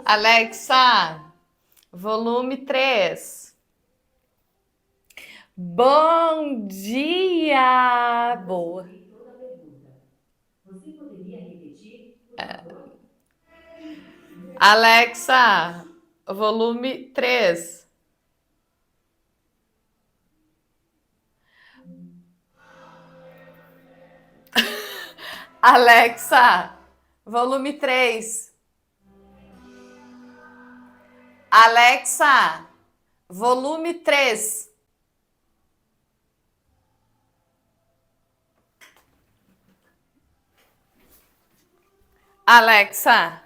Alexa, volume 3. Bom dia! Boa. Você poderia repetir, por favor? Alexa, volume 3. Alexa, volume 3. Alexa, volume 3. Alexa,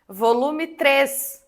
volume 3.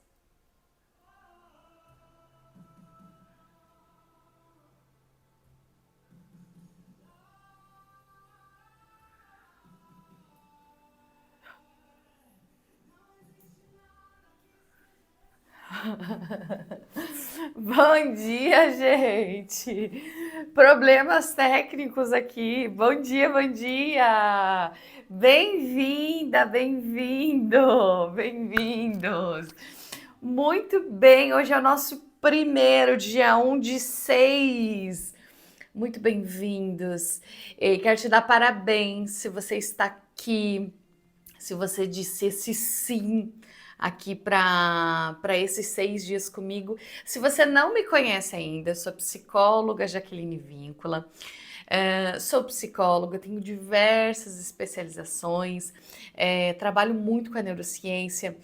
Bom dia, gente. Problemas técnicos aqui. Bom dia, bom dia. Bem-vinda, bem-vindo, bem-vindos. Muito bem, hoje é o nosso primeiro dia 1 de 6. Muito bem-vindos. E quero te dar parabéns se você está aqui, se você disse esse sim aqui para esses 6 dias comigo. Se você não me conhece ainda, eu sou psicóloga Jaqueline Víncula. Sou psicóloga, tenho diversas especializações, trabalho muito com a neurociência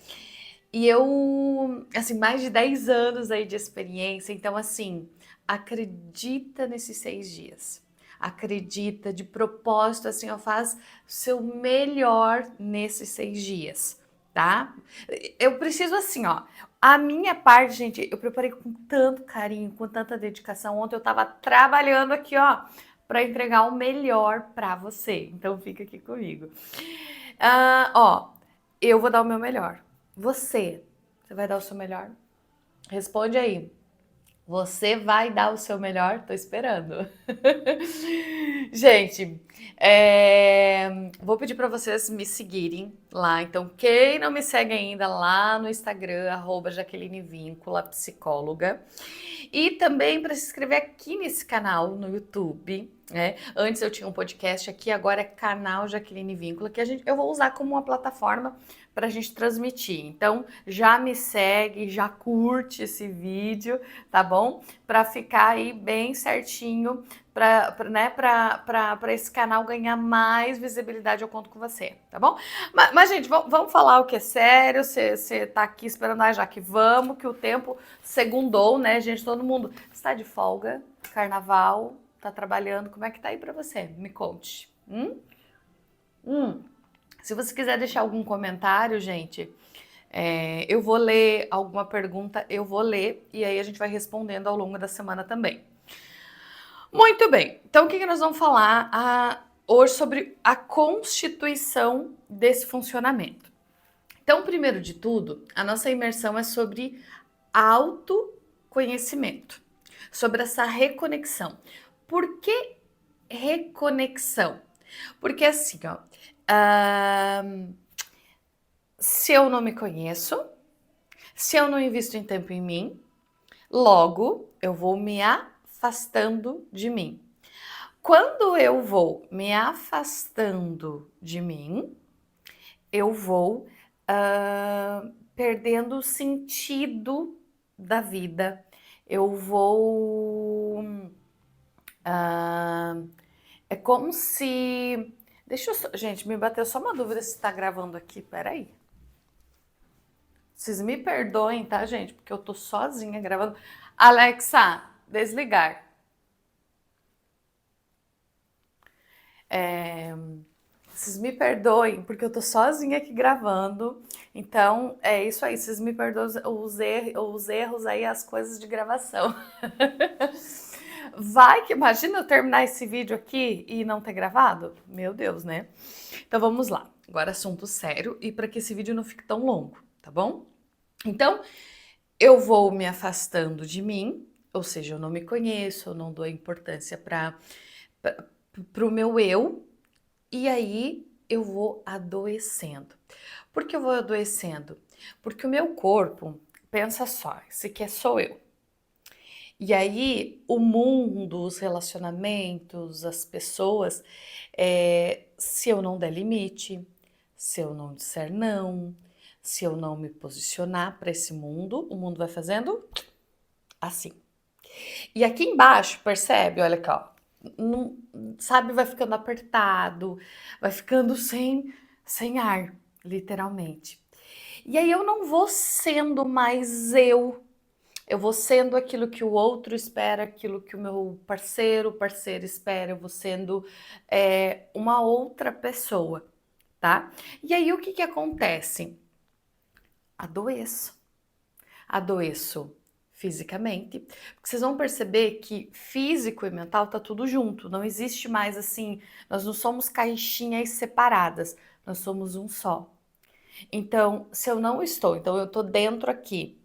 e eu, assim, mais de 10 anos aí de experiência, então, assim, acredita nesses 6 dias. Acredita de propósito, assim, ó, faz seu melhor nesses 6 dias, tá? Eu preciso, assim, ó, a minha parte, gente, eu preparei com tanto carinho, com tanta dedicação. Ontem eu tava trabalhando aqui, ó, para entregar o melhor para você. Então fica aqui comigo. Ó, eu vou dar o meu melhor. Você vai dar o seu melhor? Responde aí. Você vai dar o seu melhor? Tô esperando. Gente, vou pedir para vocês me seguirem lá. Então, quem não me segue ainda, lá no Instagram, @Jaqueline Víncula, psicóloga. E também para se inscrever aqui nesse canal no YouTube. Né? Antes eu tinha um podcast aqui, agora é canal Jaqueline Víncula, que eu vou usar como uma plataforma para a gente transmitir. Então, já me segue, já curte esse vídeo, tá bom? Para ficar aí bem certinho, para esse canal ganhar mais visibilidade, eu conto com você, tá bom? Mas gente, vamos falar o que é sério. Você tá aqui esperando, já que vamos, que o tempo segundou, né, gente? Todo mundo está de folga, carnaval, tá trabalhando. Como é que tá aí para você? Me conte. Se você quiser deixar algum comentário, gente, eu vou ler alguma pergunta, eu vou ler e aí a gente vai respondendo ao longo da semana também. Muito bem, então o que nós vamos falar hoje sobre a constituição desse funcionamento? Então, primeiro de tudo, a nossa imersão é sobre autoconhecimento, sobre essa reconexão. Por que reconexão? Porque assim, ó, se eu não me conheço, se eu não invisto em tempo em mim, logo eu vou me afastando de mim. Quando eu vou me afastando de mim, eu vou perdendo o sentido da vida. Eu vou. É como se. Deixa eu. Gente, me bateu só uma dúvida se tá gravando aqui. Peraí. Vocês me perdoem, tá, gente? Porque eu tô sozinha gravando. Alexa, desligar. Vocês me perdoem, porque eu tô sozinha aqui gravando. Então, é isso aí. Vocês me perdoem os erros aí, as coisas de gravação. Vai que imagina eu terminar esse vídeo aqui e não ter gravado? Meu Deus, né? Então vamos lá. Agora assunto sério e para que esse vídeo não fique tão longo, tá bom? Então, eu vou me afastando de mim, ou seja, eu não me conheço, eu não dou importância para o meu eu, e aí eu vou adoecendo. Por que eu vou adoecendo? Porque o meu corpo, pensa só, esse aqui sou eu. E aí, o mundo, os relacionamentos, as pessoas, se eu não der limite, se eu não disser não, se eu não me posicionar para esse mundo, o mundo vai fazendo assim. E aqui embaixo, percebe? Olha aqui, ó. Não, sabe, vai ficando apertado, vai ficando sem ar, literalmente. E aí eu não vou sendo mais eu vou sendo aquilo que o outro espera, aquilo que o meu parceiro espera, eu vou sendo uma outra pessoa, tá? E aí o que que acontece? Adoeço. Adoeço fisicamente, porque vocês vão perceber que físico e mental tá tudo junto, não existe mais assim, nós não somos caixinhas separadas, nós somos um só. Então, se eu não estou, então eu tô dentro aqui,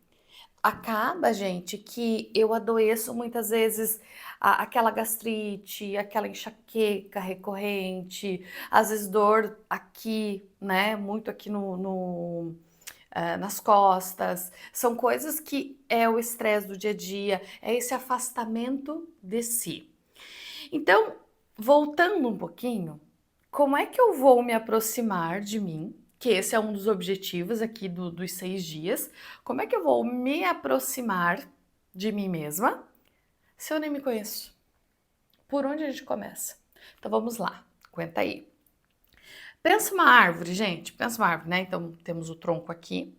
acaba, gente, que eu adoeço muitas vezes aquela gastrite, aquela enxaqueca recorrente, às vezes dor aqui, né? Muito aqui nas costas. São coisas que é o estresse do dia a dia, é esse afastamento de si. Então, voltando um pouquinho, como é que eu vou me aproximar de mim? Que esse é um dos objetivos aqui dos 6 dias. Como é que eu vou me aproximar de mim mesma se eu nem me conheço? Por onde a gente começa? Então vamos lá, aguenta aí. Pensa uma árvore, gente, pensa uma árvore, né? Então temos o tronco aqui.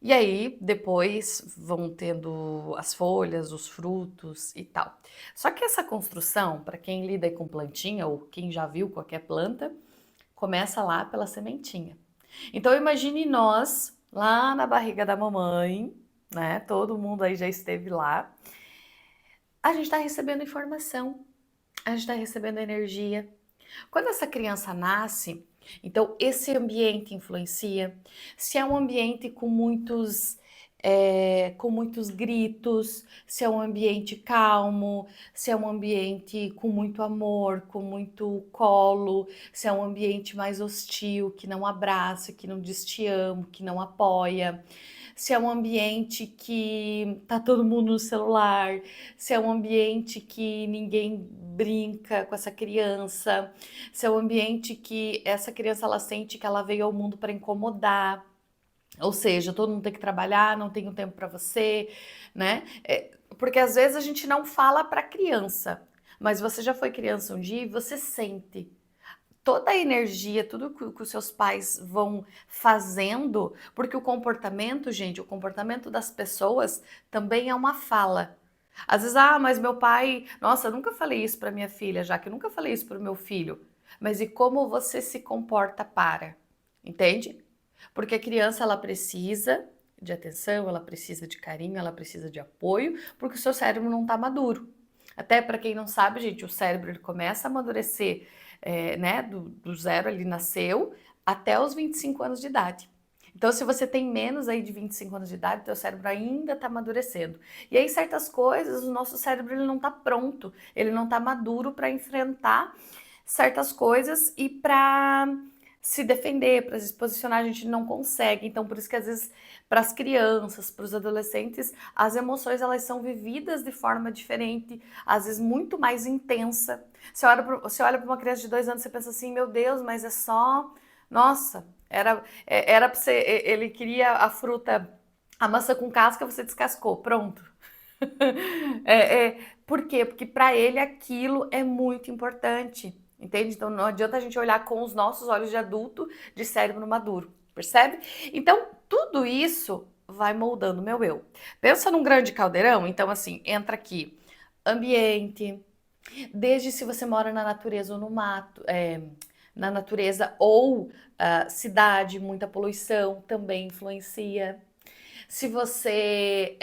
E aí, depois vão tendo as folhas, os frutos e tal. Só que essa construção, para quem lida com plantinha ou quem já viu qualquer planta, começa lá pela sementinha. Então imagine nós lá na barriga da mamãe, né? Todo mundo aí já esteve lá. A gente está recebendo informação, a gente está recebendo energia. Quando essa criança nasce, então esse ambiente influencia. Se é um ambiente com muitos gritos, se é um ambiente calmo, se é um ambiente com muito amor, com muito colo, se é um ambiente mais hostil, que não abraça, que não diz te amo, que não apoia, se é um ambiente que tá todo mundo no celular, se é um ambiente que ninguém brinca com essa criança, se é um ambiente que essa criança ela sente que ela veio ao mundo para incomodar. Ou seja, todo mundo tem que trabalhar, não tenho tempo para você, né? Porque às vezes a gente não fala para criança, mas você já foi criança um dia e você sente toda a energia, tudo que os seus pais vão fazendo, porque o comportamento, gente, o comportamento das pessoas também é uma fala. Às vezes, mas meu pai, nossa, eu nunca falei isso para minha filha, já que eu nunca falei isso para o meu filho. Mas e como você se comporta para? Entende? Porque a criança ela precisa de atenção, ela precisa de carinho, ela precisa de apoio, porque o seu cérebro não está maduro. Até para quem não sabe, gente, o cérebro ele começa a amadurecer, né, do zero, ele nasceu, até os 25 anos de idade. Então, se você tem menos aí de 25 anos de idade, teu cérebro ainda está amadurecendo. E aí, certas coisas, o nosso cérebro ele não está pronto, ele não está maduro para enfrentar certas coisas e para se defender, para se posicionar, a gente não consegue. Então, por isso que às vezes para as crianças, para os adolescentes, as emoções elas são vividas de forma diferente, às vezes muito mais intensa. Você olha para uma criança de 2 anos, você pensa assim, meu Deus, mas é só, nossa, era para você, ele queria a fruta, a maçã com casca, você descascou, pronto. Por quê? Porque para ele aquilo é muito importante. Entende? Então não adianta a gente olhar com os nossos olhos de adulto, de cérebro maduro, percebe? Então tudo isso vai moldando o meu eu. Pensa num grande caldeirão, então assim, entra aqui ambiente, desde se você mora na natureza ou no mato, na natureza ou cidade, muita poluição também influencia. Se você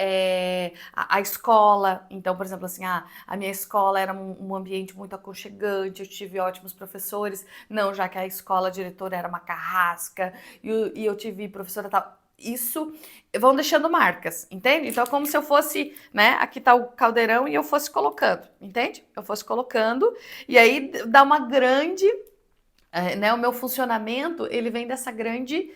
a escola, então, por exemplo, assim, a minha escola era um ambiente muito aconchegante, eu tive ótimos professores, não, já que a escola a diretora era uma carrasca e eu tive professora tal. Isso vão deixando marcas, entende? Então é como se eu fosse, né? Aqui tá o caldeirão e eu fosse colocando, entende? Eu fosse colocando, e aí dá uma grande né, o meu funcionamento, ele vem dessa grande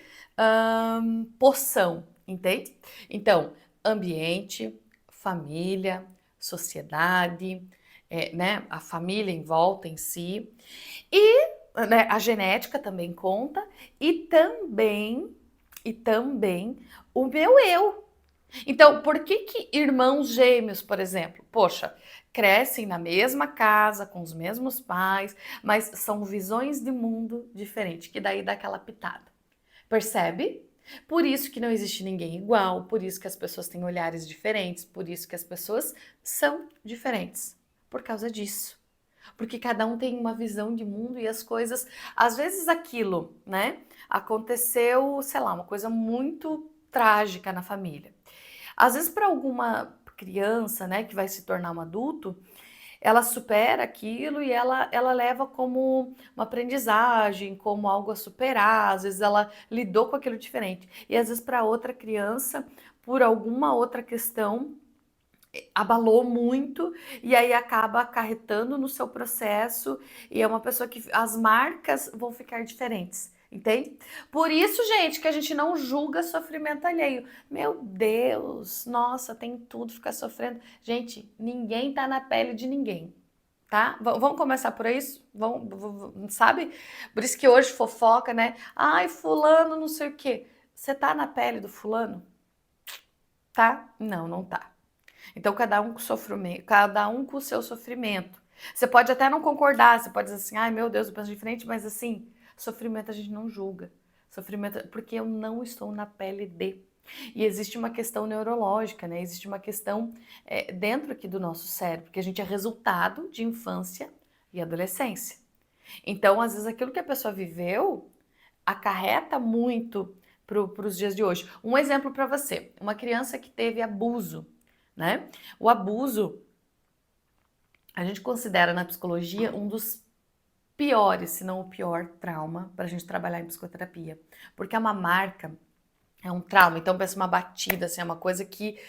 porção, entende? Então, ambiente, família, sociedade, né, a família em volta em si, e né, a genética também conta, e também o meu eu. Então, por que que irmãos gêmeos, por exemplo, poxa, crescem na mesma casa, com os mesmos pais, mas são visões de mundo diferentes, que daí dá aquela pitada. Percebe? Por isso que não existe ninguém igual, por isso que as pessoas têm olhares diferentes, por isso que as pessoas são diferentes. Por causa disso. Porque cada um tem uma visão de mundo e as coisas, às vezes aquilo, né? Aconteceu, sei lá, uma coisa muito trágica na família. Às vezes para alguma criança, né, que vai se tornar um adulto, ela supera aquilo e ela leva como uma aprendizagem, como algo a superar, às vezes ela lidou com aquilo diferente. E às vezes para outra criança, por alguma outra questão, abalou muito e aí acaba acarretando no seu processo e é uma pessoa que as marcas vão ficar diferentes. Entende? Por isso, gente, que a gente não julga sofrimento alheio. Meu Deus, nossa, tem tudo ficar sofrendo. Gente, ninguém tá na pele de ninguém, tá? Vamos começar por isso? Sabe? Por isso que hoje fofoca, né? Ai, fulano, não sei o quê. Você tá na pele do fulano? Tá? Não, não tá. Então, cada um com o seu sofrimento. Você pode até não concordar, você pode dizer assim, ai meu Deus, eu penso diferente, mas assim, sofrimento a gente não julga. Sofrimento, porque eu não estou na pele de. E existe uma questão neurológica, né? Existe uma questão dentro aqui do nosso cérebro, que a gente é resultado de infância e adolescência. Então, às vezes, aquilo que a pessoa viveu acarreta muito para os dias de hoje. Um exemplo para você: uma criança que teve abuso, né? O abuso, a gente considera na psicologia um dos piores, se não o pior trauma para a gente trabalhar em psicoterapia, porque é uma marca, é um trauma. Então, pensa uma batida, assim, é uma coisa que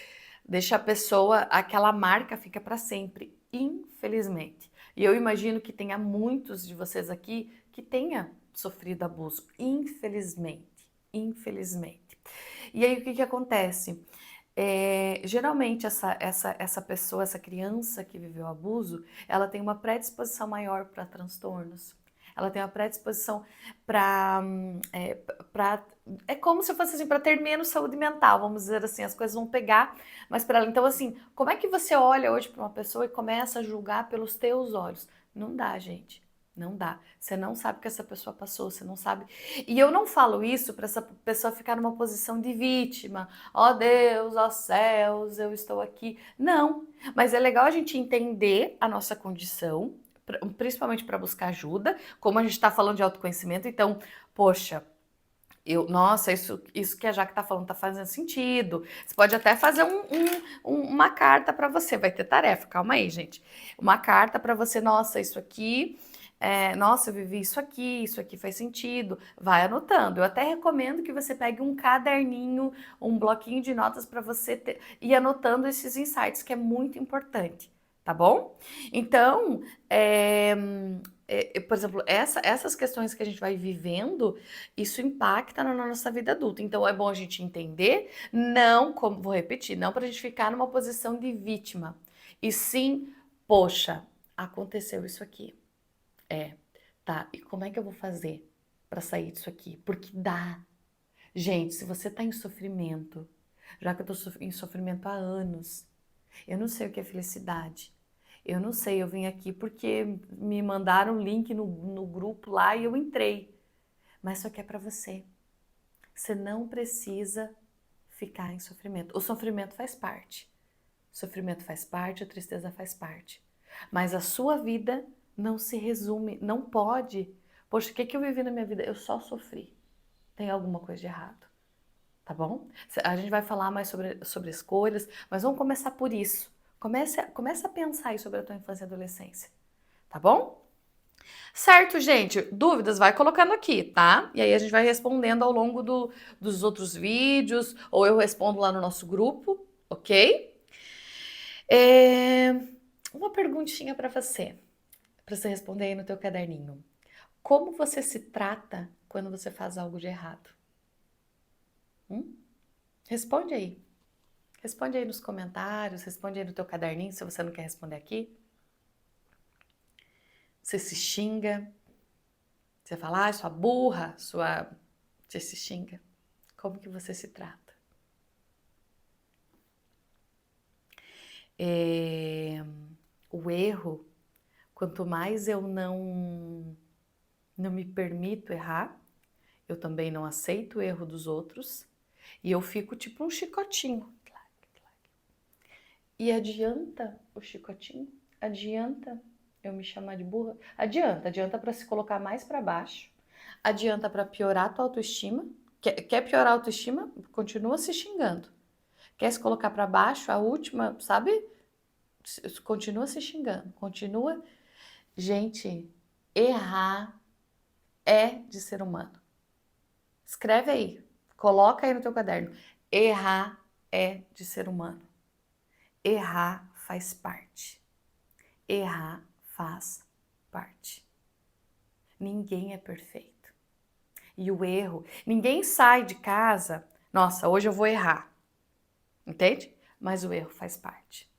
deixa a pessoa, aquela marca fica para sempre, infelizmente. E eu imagino que tenha muitos de vocês aqui que tenha sofrido abuso, infelizmente, infelizmente. E aí o que que acontece? Geralmente essa pessoa, essa criança que viveu abuso, ela tem uma predisposição maior para transtornos. Ela tem uma predisposição para é como se fosse assim, para ter menos saúde mental, vamos dizer assim, as coisas vão pegar, mas para ela. Então, assim, como é que você olha hoje para uma pessoa e começa a julgar pelos teus olhos? Não dá, gente. Não dá. Você não sabe o que essa pessoa passou, você não sabe. E eu não falo isso para essa pessoa ficar numa posição de vítima. Ó Deus, ó céus, eu estou aqui. Não. Mas é legal a gente entender a nossa condição, principalmente para buscar ajuda, como a gente está falando de autoconhecimento. Então, poxa, nossa, isso que a Jaque tá falando tá fazendo sentido. Você pode até fazer uma carta para você, vai ter tarefa, calma aí, gente. Uma carta para você, nossa, isso aqui, nossa, eu vivi isso aqui faz sentido. Vai anotando. Eu até recomendo que você pegue um caderninho, um bloquinho de notas para você ir anotando esses insights, que é muito importante, tá bom? Então, por exemplo, essas questões que a gente vai vivendo, isso impacta na nossa vida adulta. Então é bom a gente entender, não, como vou repetir, não para a gente ficar numa posição de vítima. E sim, poxa, aconteceu isso aqui. Tá, e como é que eu vou fazer para sair disso aqui? Porque dá. Gente, se você tá em sofrimento, já que eu tô em sofrimento há anos, eu não sei o que é felicidade. Eu não sei, eu vim aqui porque me mandaram um link no grupo lá e eu entrei. Mas isso aqui é para você. Você não precisa ficar em sofrimento. O sofrimento faz parte. O sofrimento faz parte, a tristeza faz parte. Mas a sua vida não se resume, não pode. Poxa, o que eu vivi na minha vida? Eu só sofri. Tem alguma coisa de errado, tá bom? A gente vai falar mais sobre escolhas, mas vamos começar por isso. Comece a pensar aí sobre a tua infância e adolescência, tá bom? Certo, gente? Dúvidas, vai colocando aqui, tá? E aí a gente vai respondendo ao longo dos outros vídeos, ou eu respondo lá no nosso grupo, ok? Uma perguntinha para você responder aí no teu caderninho. Como você se trata quando você faz algo de errado? Responde aí. Responde aí nos comentários, responde aí no teu caderninho se você não quer responder aqui. Você se xinga, você fala, sua burra, você se xinga. Como que você se trata? O erro, quanto mais eu não me permito errar, eu também não aceito o erro dos outros e eu fico tipo um chicotinho. E adianta o chicotinho? Adianta eu me chamar de burra? Adianta para se colocar mais para baixo. Adianta para piorar a tua autoestima. Quer piorar a autoestima? Continua se xingando. Quer se colocar para baixo? A última, sabe? Continua se xingando. Continua. Gente, errar é de ser humano. Escreve aí. Coloca aí no teu caderno. Errar é de ser humano. Errar faz parte. Errar faz parte. Ninguém é perfeito. E o erro, ninguém sai de casa, nossa, hoje eu vou errar. Entende? Mas o erro faz parte.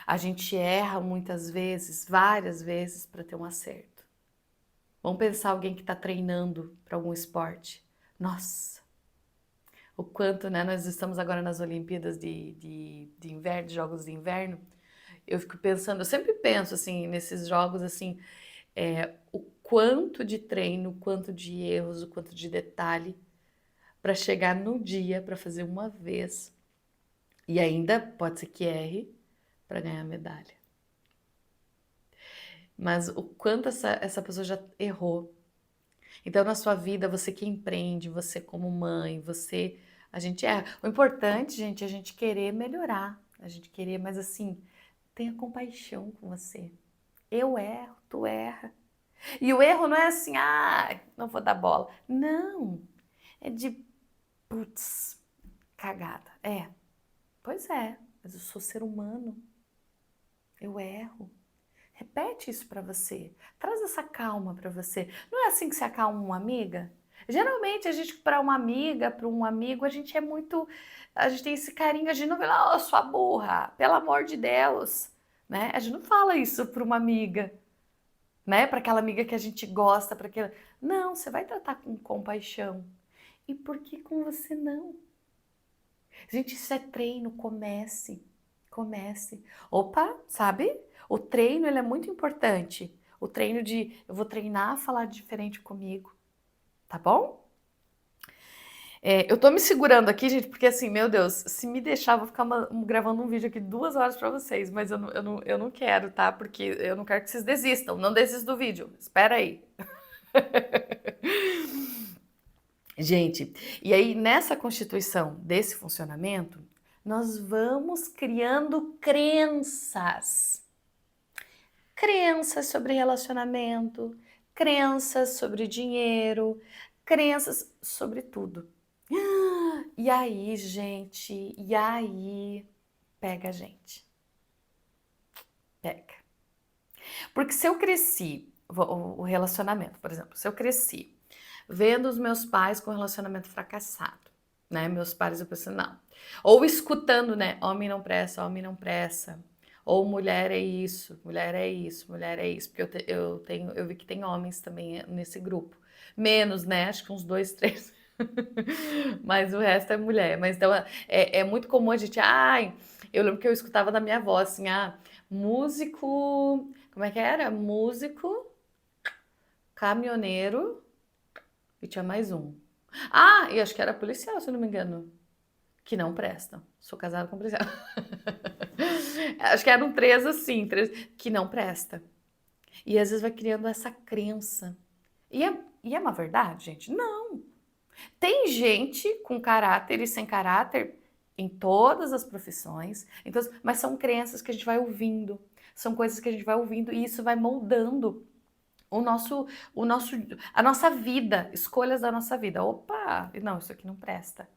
A gente erra muitas vezes, várias vezes, para ter um acerto. Vamos pensar alguém que está treinando para algum esporte. Nossa, o quanto, né? Nós estamos agora nas Olimpíadas de inverno, de Jogos de Inverno. Eu fico pensando, eu sempre penso assim, nesses jogos assim, o quanto de treino, o quanto de erros, o quanto de detalhe para chegar no dia, para fazer uma vez e ainda pode ser que erre para ganhar a medalha. Mas o quanto essa pessoa já errou. Então, na sua vida, você que empreende, você como mãe, a gente erra. O importante, gente, é a gente querer melhorar, a gente querer, mas assim, tenha compaixão com você. Eu erro, tu erra. E o erro não é assim, não vou dar bola. Não, é de, putz, cagada. Pois é, mas eu sou ser humano, eu erro. Repete isso pra você, traz essa calma pra você. Não é assim que se acalma uma amiga? Geralmente a gente, para uma amiga, para um amigo, a gente tem esse carinho, a gente não fala, sua burra, pelo amor de Deus, né? A gente não fala isso pra uma amiga, né? Para aquela amiga que a gente gosta, para aquela. Não, você vai tratar com compaixão. E por que com você não? Gente, isso é treino, comece. Comece. Opa, sabe? O treino, ele é muito importante. O treino eu vou treinar a falar diferente comigo, tá bom? Eu tô me segurando aqui, gente, porque assim, meu Deus, se me deixar, eu vou ficar gravando um vídeo aqui 2 horas pra vocês, mas eu não quero, tá? Porque eu não quero que vocês desistam. Não desistam do vídeo. Espera aí. Gente, e aí nessa constituição desse funcionamento, nós vamos criando crenças. Crenças sobre relacionamento, crenças sobre dinheiro, crenças sobre tudo. E aí, gente, pega a gente. Pega. Porque se eu cresci, o relacionamento, por exemplo, se eu cresci vendo os meus pais com relacionamento fracassado, né? Meus pais, eu pensei, não. Ou escutando, né? Homem não presta, homem não presta. Ou mulher é isso, mulher é isso, mulher é isso. Porque eu vi que tem homens também nesse grupo. Menos, né? Acho que uns 2, 3. Mas o resto é mulher. Mas então é muito comum a gente. Eu lembro que eu escutava da minha avó assim, músico. Como é que era? Músico, caminhoneiro e tinha mais um. E acho que era policial, se eu não me engano. Que não prestam. Sou casada com policial. Acho que eram 3 assim, 3 que não presta. E às vezes vai criando essa crença. E é uma verdade, gente? Não. Tem gente com caráter e sem caráter em todas as profissões, então, mas são crenças que a gente vai ouvindo, são coisas que a gente vai ouvindo e isso vai moldando a nossa vida, escolhas da nossa vida. Opa, não, isso aqui não presta.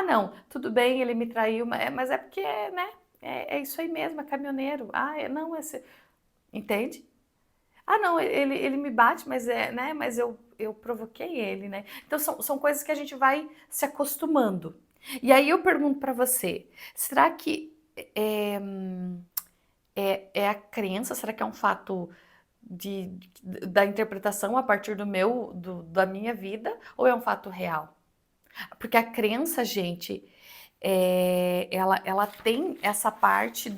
Não, tudo bem, ele me traiu, mas é porque, né? É isso aí mesmo, é caminhoneiro. Não, entende? Ah, não, ele me bate, mas né? Mas eu provoquei ele, né? Então são coisas que a gente vai se acostumando. E aí eu pergunto para você, será que é, é a crença? Será que é um fato da interpretação a partir da minha vida, ou é um fato real? Porque a crença, gente, ela tem essa parte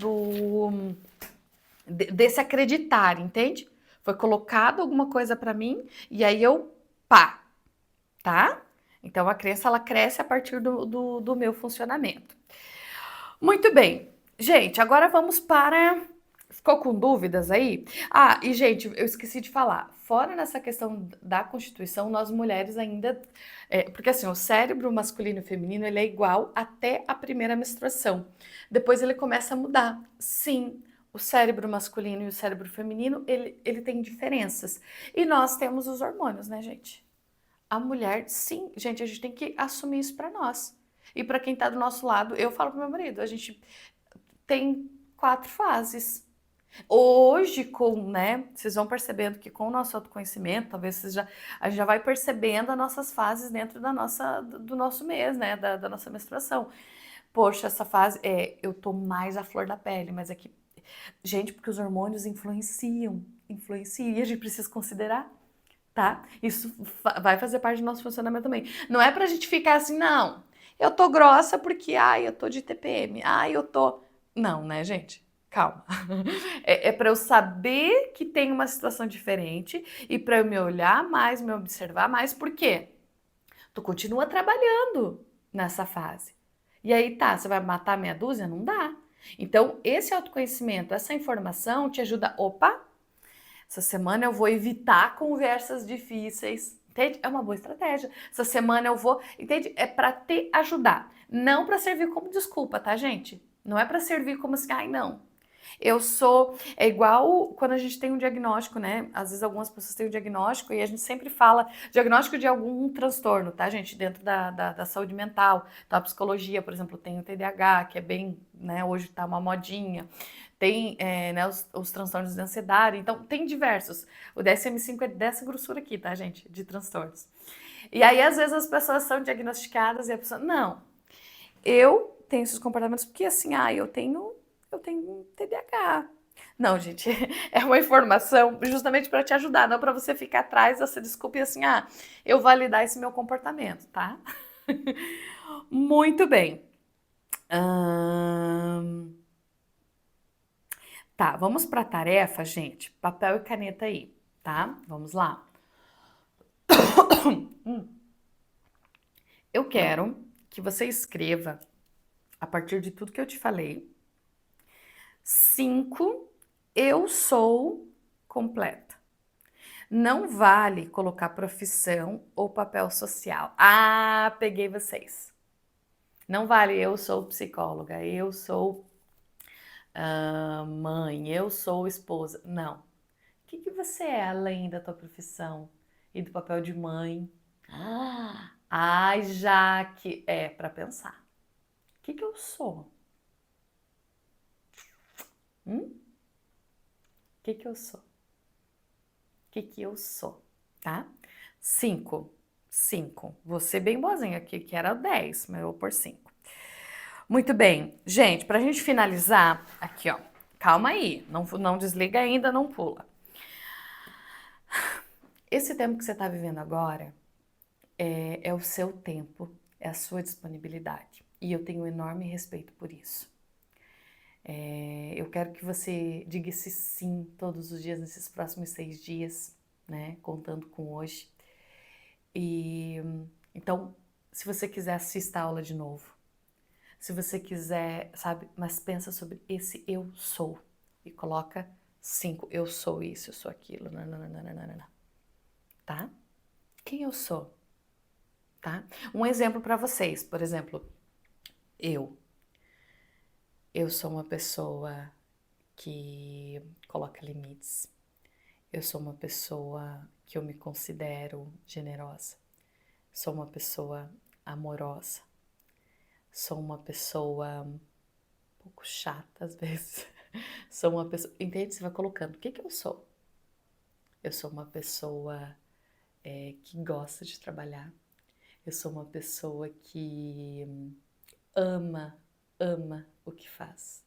desse acreditar, entende? Foi colocado alguma coisa para mim e aí eu, pá, tá? Então a crença ela cresce a partir do meu funcionamento. Muito bem. Gente, agora vamos para. Ficou com dúvidas aí? Ah, e gente, eu esqueci de falar. Fora nessa questão da Constituição, nós mulheres ainda. Porque assim, o cérebro masculino e feminino ele é igual até a primeira menstruação. Depois ele começa a mudar. Sim, o cérebro masculino e o cérebro feminino ele tem diferenças. E nós temos os hormônios, né, gente? A mulher, sim, gente, a gente tem que assumir isso pra nós. E pra quem tá do nosso lado, eu falo pro meu marido, a gente tem 4 fases. Hoje, né, vocês vão percebendo que com o nosso autoconhecimento, talvez a gente já vai percebendo as nossas fases dentro do nosso mês, né, da nossa menstruação. Poxa, essa fase, eu tô mais à flor da pele, mas é que, gente, porque os hormônios influenciam, e a gente precisa considerar, tá? Isso vai fazer parte do nosso funcionamento também. Não é pra gente ficar assim, não, eu tô grossa porque, eu tô de TPM, eu tô... Não, né, gente? Calma. É para eu saber que tem uma situação diferente e para eu me olhar mais, me observar mais, por quê? Tu continua trabalhando nessa fase. E aí tá, você vai matar meia dúzia? Não dá. Então, esse autoconhecimento, essa informação te ajuda. Opa, essa semana eu vou evitar conversas difíceis. Entende? É uma boa estratégia. Essa semana eu vou. Entende? É para te ajudar. Não para servir como desculpa, tá, gente? Não é para servir como assim, ai, não. Eu sou. É igual quando a gente tem um diagnóstico, né? Às vezes algumas pessoas têm um diagnóstico e a gente sempre fala diagnóstico de algum transtorno, tá, gente? Dentro da saúde mental. Então, a psicologia, por exemplo, tem o TDAH, que é bem, né? Hoje tá uma modinha. Tem né, os transtornos de ansiedade. Então, tem diversos. O DSM-5 é dessa grossura aqui, tá, gente? De transtornos. E aí, às vezes, as pessoas são diagnosticadas e a pessoa, não, eu tenho esses comportamentos porque assim, eu tenho TDAH. Não, gente, é uma informação justamente para te ajudar, não para você ficar atrás dessa desculpa e assim, eu validar esse meu comportamento, tá? Muito bem. Tá, vamos para a tarefa, gente. Papel e caneta aí, tá? Vamos lá. Eu quero que você escreva, a partir de tudo que eu te falei, 5 eu sou completa. Não vale colocar profissão ou papel social. Ah, peguei vocês. Não vale eu sou psicóloga, eu sou mãe, eu sou esposa. Não. O que você é além da tua profissão e do papel de mãe? Ai, já que é para pensar. O que eu sou? O que eu sou? O que eu sou? Tá? 5. 5. Vou ser bem boazinha aqui, que era 10, mas eu vou pôr 5. Muito bem. Gente, pra gente finalizar, aqui ó, calma aí, não desliga ainda, não pula. Esse tempo que você tá vivendo agora é o seu tempo, é a sua disponibilidade. E eu tenho um enorme respeito por isso. Eu quero que você diga esse sim todos os dias, nesses próximos 6 dias, né? Contando com hoje. E então, se você quiser, assista a aula de novo. Se você quiser, sabe, mas pensa sobre esse eu sou e coloca 5, eu sou isso, eu sou aquilo, nananana, tá? Quem eu sou, tá? Um exemplo para vocês, por exemplo, eu sou uma pessoa que coloca limites. Eu sou uma pessoa que eu me considero generosa. Sou uma pessoa amorosa. Sou uma pessoa um pouco chata às vezes. Sou uma pessoa. Entende? Você vai colocando. O que eu sou? Eu sou uma pessoa que gosta de trabalhar. Eu sou uma pessoa que ama o que faz,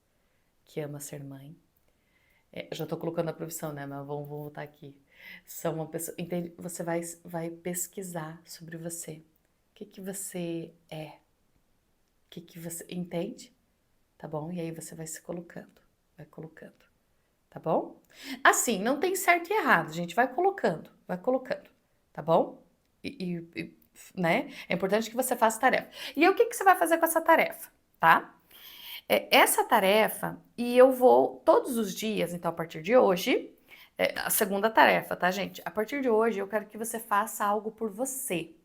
que ama ser mãe. Eu já tô colocando a profissão, né? Mas vamos voltar aqui. Sou uma pessoa. Entende? Você vai pesquisar sobre você. O que que você é? O que que você. Entende? Tá bom? E aí você vai se colocando. Vai colocando. Tá bom? Assim, não tem certo e errado, gente. Vai colocando. Vai colocando. Tá bom? Né? É importante que você faça tarefa. E aí, o que que você vai fazer com essa tarefa? Tá? Essa tarefa, e eu vou todos os dias, então a partir de hoje, a segunda tarefa, tá, gente? A partir de hoje eu quero que você faça algo por você.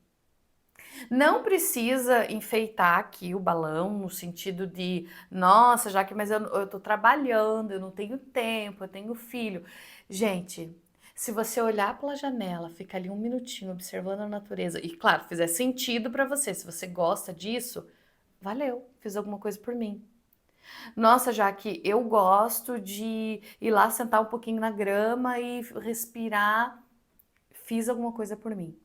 Não precisa enfeitar aqui o balão no sentido de, nossa, já que mas eu tô trabalhando, eu não tenho tempo, eu tenho filho. Gente, se você olhar pela janela, ficar ali um minutinho observando a natureza e, claro, fizer sentido para você, se você gosta disso, valeu, fiz alguma coisa por mim. Nossa, Jaque, eu gosto de ir lá sentar um pouquinho na grama e respirar. Fiz alguma coisa por mim,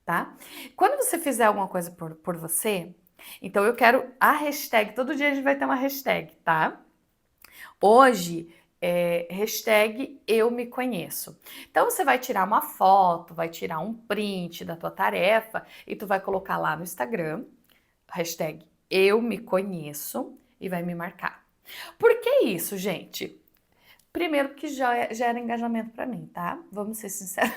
tá? Quando você fizer alguma coisa por você, então eu quero a hashtag. Todo dia a gente vai ter uma hashtag, tá? Hoje é hashtag eu me conheço. Então você vai tirar uma foto, vai tirar um print da tua tarefa e tu vai colocar lá no Instagram, hashtag eu me conheço e vai me marcar. Por que isso, gente? Primeiro que já gera engajamento para mim, tá? Vamos ser sinceros.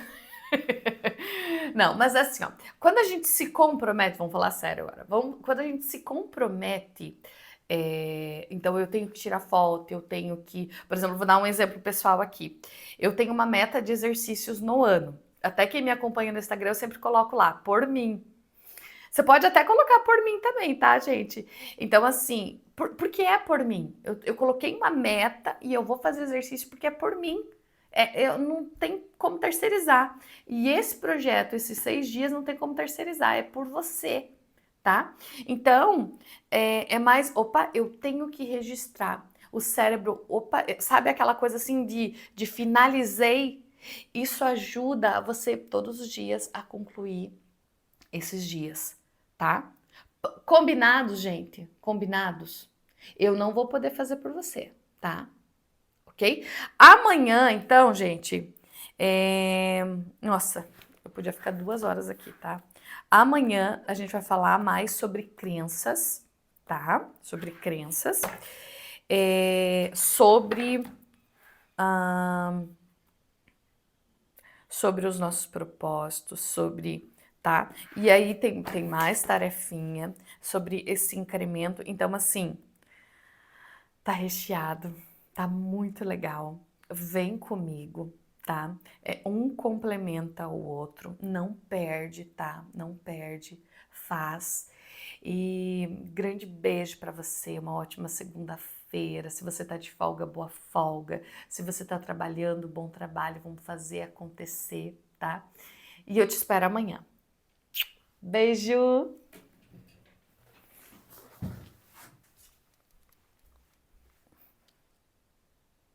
Não, mas assim, ó, quando a gente se compromete, vamos falar sério agora, quando a gente se compromete, então eu tenho que tirar foto, eu tenho que, por exemplo, vou dar um exemplo pessoal aqui. Eu tenho uma meta de exercícios no ano. Até quem me acompanha no Instagram, eu sempre coloco lá, por mim. Você pode até colocar por mim também, tá, gente? Então, assim, porque é por mim. Eu coloquei uma meta e eu vou fazer exercício porque é por mim. Eu não tem como terceirizar. E esse projeto, esses 6 dias, não tem como terceirizar, é por você, tá? Então, mais, opa, eu tenho que registrar. O cérebro, opa, sabe aquela coisa assim de finalizei? Isso ajuda você todos os dias a concluir esses dias, tá? Combinados, gente? Combinados? Eu não vou poder fazer por você, tá? Ok? Amanhã, então, gente, nossa, eu podia ficar 2 horas aqui, tá? Amanhã a gente vai falar mais sobre crenças, tá? Sobre crenças, sobre os nossos propósitos, tá? E aí tem mais tarefinha sobre esse incremento. Então, assim, tá recheado, tá muito legal. Vem comigo, tá? Um complementa o outro, não perde, tá? Não perde, faz. E grande beijo para você, uma ótima segunda-feira. Se você tá de folga, boa folga. Se você tá trabalhando, bom trabalho. Vamos fazer acontecer, tá? E eu te espero amanhã. Beijo!